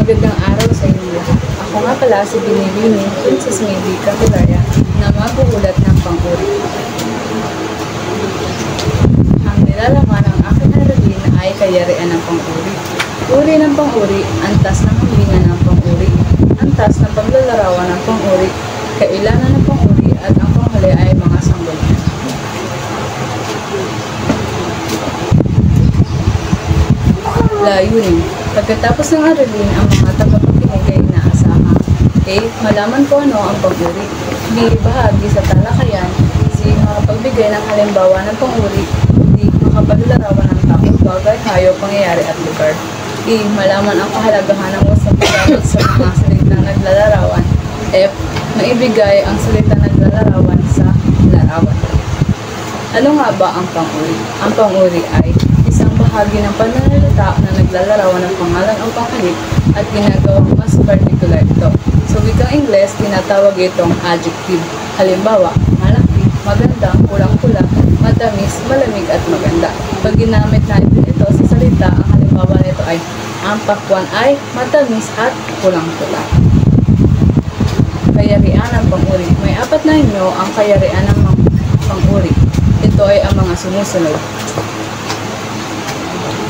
Magandang araw sa inyo. Ako nga pala si Binibini, Princess Maybe Capularia, na mag-uulat ng pang-uri. Ang nilalaman ng aking aralin ay kayarian ng pang-uri. Uri ng pang-uri, antas ng hambingan ng pang-uri, antas ng paglalarawan ng pang-uri, kailangan ng pang-uri, at ang panghuli ay mga sanggunian. Layunin. Pagkatapos ng aralin, ang mga tagapakinig ay inaasahan. A. Malaman ko ano ang pang-uri. B. Bahagi sa talakayan. C. Makapagbigay ng halimbawa ng pang-uri. D. Makapaglarawan ng tao, bagay, hayop, pangyayari at lugar. E. Malaman ang kahalagahan ng usap gamit sa mga salitang naglalarawan. F. Maibigay ang salitang naglalarawan sa larawan. Ano nga ba ang pang-uri? Ang pang-uri ay isang bahagi ng pananalita na naglalarawan ng pangalan o panghalip at ginagawang mas particular ito. Sa wikang Ingles, tinatawag itong adjective. Halimbawa, malaki, maganda, pulang-pula, matamis, malamig at maganda. Pag ginamit natin ito sa salita, ang halimbawa nito ay ang pakwan ay matamis at pulang-pula. Kayarian ng pang-uri. May apat na inyo ang kayarian ng pang-uri. Ito ay ang mga sumusunod.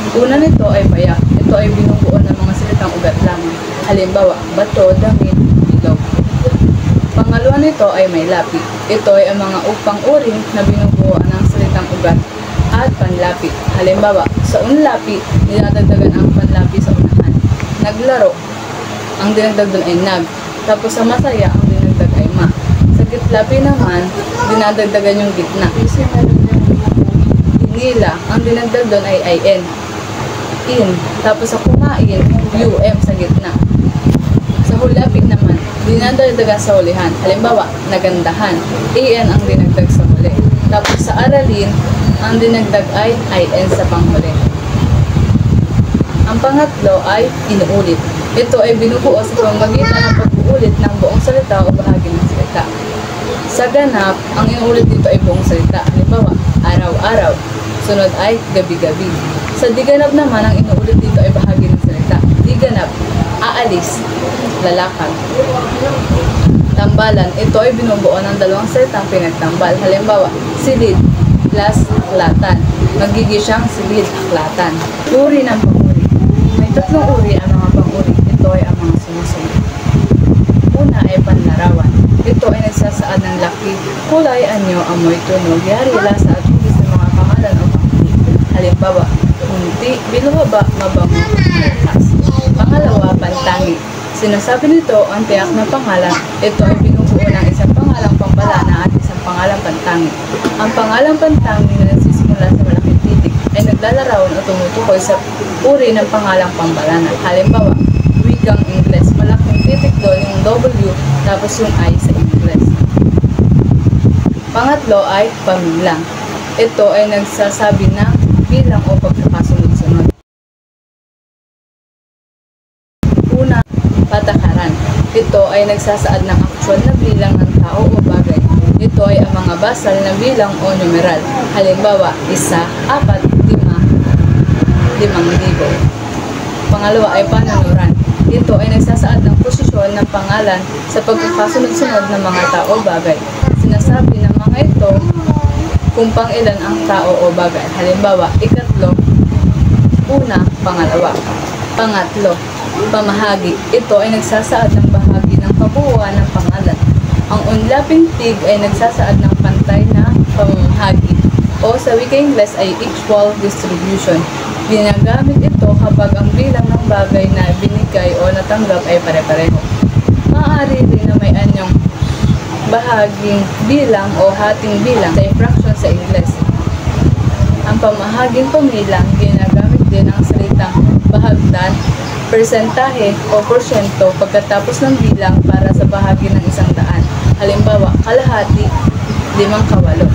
Una nito ay payak. Ito ay binubuo ng mga salitang ugat lamang. Halimbawa, bato, damit, ilog. Pangalawa nito ay may lapi. Ito ay ang mga pang-uri na binubuo ng salitang ugat at panlapi. Halimbawa, sa unlapi, dinadagdagan ang panlapi sa unahan. Naglaro, ang dinagdag doon ay nag. Tapos sa masaya, ang dinagdag ay ma. Sa gitlapi naman, dinadagdagan yung gitna. Hinila, ang dinagdag doon ay in. Tapos sa kumain, sa gitna. Sa hulapi naman, dinadagdagan sa hulihan. Halimbawa, nagandahan, ang dinagdag sa huli. Tapos sa aralin, ang dinagdag ay in sa panghuli. Ang pangatlo ay inuulit. Ito ay binubuo sa pamamagitan ng pag-uulit ng buong salita o bahagi ng salita. Sa ganap, ang inuulit dito ay buong salita. Halimbawa, araw-araw. Sunod ay gabi-gabi. Sa diganap naman, ang inuulit dito ay bahagi ng salita. Diganap, aalis, lalakad. Tambalan, ito ay binubuo ng dalawang salitang pinagtambal. Halimbawa, silid plus aklatan. Magiging siyang silid aklatan. Uri ng pang-uri. May tatlong uri ang mga pang-uri. Ito ay ang mga sumusunod. Una ay panlarawan. Ito ay nagsasaad ng laki, kulay, anyo, amoy, tunog, yari, lasa at hugis ng mga pangalan o pang-uri. Halimbawa, kunti, binuhaba, mabango, malakas. Pangalawa, pantangi. Sinasabi nito ang tiyak na pangalan. Ito ay binubuo ng isang pangalang pambalana at isang pangalang pantangi. Ang pangalang pantangi na nagsisimula sa malaking titik ay naglalarawan o tumutukoy sa uri ng pangalang pambalana. Halimbawa, wikang Ingles, malaking titik doon yung W tapos yung I sa Ingles. Pangatlo ay pamilang. Ito ay nagsasabi ng bilang o pagkakasunod-sunod. Una, patakaran. Ito ay nagsasaad ng aktual na bilang ng tao o bagay. Ito ay ang mga basal na bilang o numeral. Halimbawa, 1, 4, 5, 5,000. Pangalawa ay panunuran. Ito ay nagsasaad ng posisyon ng pangalan sa pagkakasunod-sunod ng mga tao o bagay. Sinasabi ng mga ito kung pang-ilan ang tao o bagay. Halimbawa, 1, una, pangalawa. Pangatlo, pamahagi. Ito ay nagsasaad ng bahagi ng kabuuan ng pangalan. Ang unlaping tig ay nagsasaad ng pantay na pamamahagi. O sa wika Ingles ay equal distribution. Ginagamit ito kapag ang bilang ng bagay na binigay o natanggap ay pare-pareho. Maaari rin na may anyong bahaging bilang o hating bilang sa fraction sa Ingles. Ang pamahaging pamilang, ginagamit din ang salitang bahagdan, persentahe o porsyento pagkatapos ng bilang para sa bahagi ng 100. Halimbawa, kalahati, 5/8.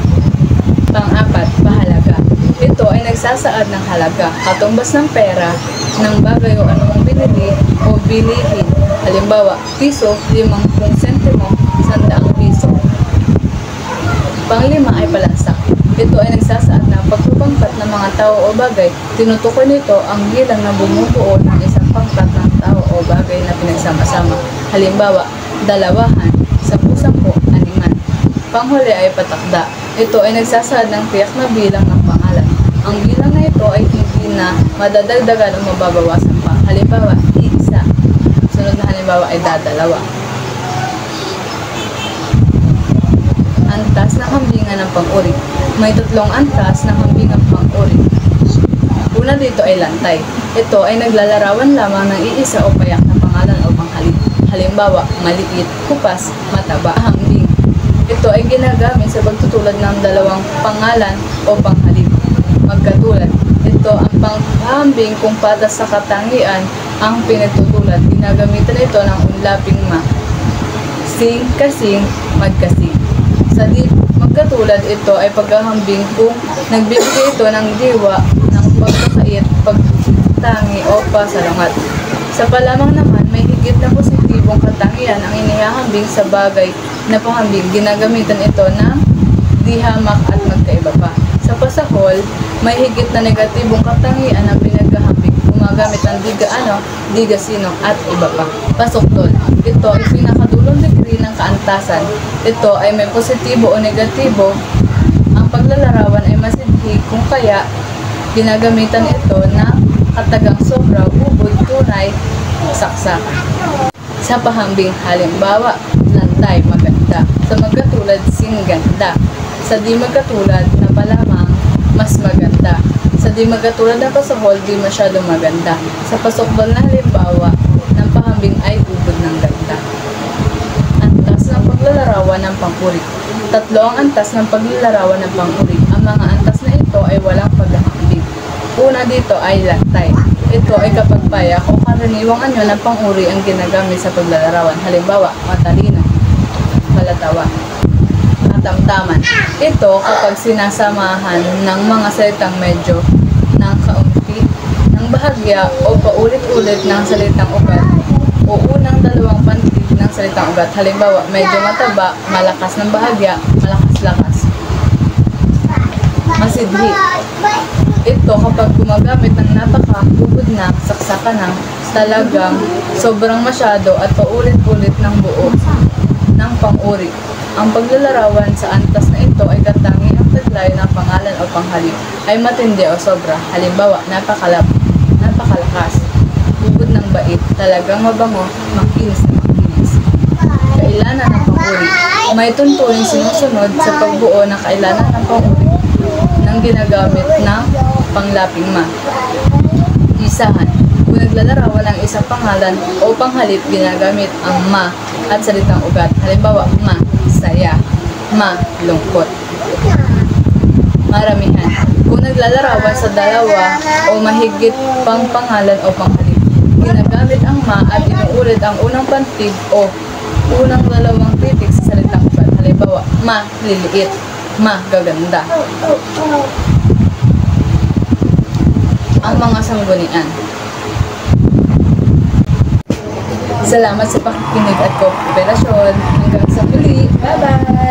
Pang-apat, pahalaga. Ito ay nagsasaad ng halaga, katumbas ng pera, ng bagay o anumang binili o bilihin. Halimbawa, piso, 50 sentimo, 100 piso. Panglima ay palansak. Ito ay nagsasaad ng pagpapangkat ng mga tao o bagay. Tinutukoy nito ang bilang na bumubuo ng isang pangkat ng tao o bagay. bagay na pinagsama-sama. Halimbawa, dalawahan, sampu-sampu, animan. Panghuli ay patakda. Ito ay nagsasaad ng tiyak na bilang ng pangalan. Ang bilang na ito ay hindi na madadagdagan o mababawasan pa. Halimbawa, iisa. Sunod na halimbawa ay dadalawa. Antas ng hambingan ng pang-uri. May tatlong antas ng hambingan pang-uri. Una dito ay lantay. Ito ay naglalarawan lamang ng iisa o payak na pangalan o panghalip. Halimbawa, maliit, kupas, mataba, hambing. Ito ay ginagamit sa pagtutulad ng dalawang pangalan o panghalip. Magkatulad. Ito ang panghambing kung patas sa katangian ang pinagtutulad. Ginagamitan ito ng unlaping ma. Sing, kasing, magkasing. Sa di magkatulad, ito ay paghahambing kung nagbibigay ito ng diwa ng pagkakait, pagtangi o pasalungat. Sa palamang naman, may higit na positibong katangian ang inihahambing sa bagay na panghambing. Ginagamitan ito ng dihamak at magkaiba pa. Sa pasahol, may higit na negatibong katangian ang pinaghahambing. Gumagamit ng diga sino at iba pa. Pasuktol. Ito ay pinakadulong degree ng kaantasan. Ito ay may positibo o negatibo. Ang paglalarawan ay masidhi kung kaya ginagamitan ito na katagang sobra, ubod, tunay, saksakan. Sa pahambing, halimbawa, lantay, maganda. Sa magkatulad, singganda. Sa di magkatulad na palamang, mas maganda. Sa di magkatulad na pasahol, di masyado maganda. Sa pasukbal na halimbawa, ng pahambing ay ubod ng ganda. Antas ng paglalarawan ng pang-uri. Tatlo ang antas ng paglalarawan ng pang-uri. Ang mga antas na ito ay walang paghahambing. Una dito ay lantay. Ito ay kapag payak o karaniwang anyo ng pang-uri ang ginagamit sa paglalarawan. Halimbawa, matalino, palatawa, katamtaman. Ito kapag sinasamahan ng mga salitang medyo ng kaunti, ng bahagya o paulit-ulit ng salitang ugat o unang dalawang pantig ng salitang ugat. Halimbawa, medyo mataba, malakas ng bahagya, malakas-lakas. Masidhi. Ito kapag gumagamit ng napaka-ubod na, saksakan na, talagang sobrang masyado at paulit-ulit ng buo ng pang-uri. Ang paglalarawan sa antas na ito ay katangi ang taglay ng pangalan o panghalip ay matindi o sobra. Halimbawa, napakalakas, ubod ng bait, talagang mabango, makinis na makinis. Kailanan ng pang-uri. May tuntunin sinusunod sa pagbuo ng kailanan ng pang-uri ng ginagamit ng panglaping ma. Isahan. Kung naglalarawan ng isang pangalan o panghalip, ginagamit ang ma at salitang ugat. Halimbawa, ma, saya, ma, lungkot. Maramihan. Kung naglalarawan sa dalawa o mahigit pang pangalan o panghalip, ginagamit ang ma at inuulit ang unang pantig o unang dalawang titik sa salitang ugat. Halimbawa, ma, liliit, ma, gaganda. Ang mga sanggunian. Salamat sa pakikinig at kooperasyon. Hanggang sa muli. Bye-bye!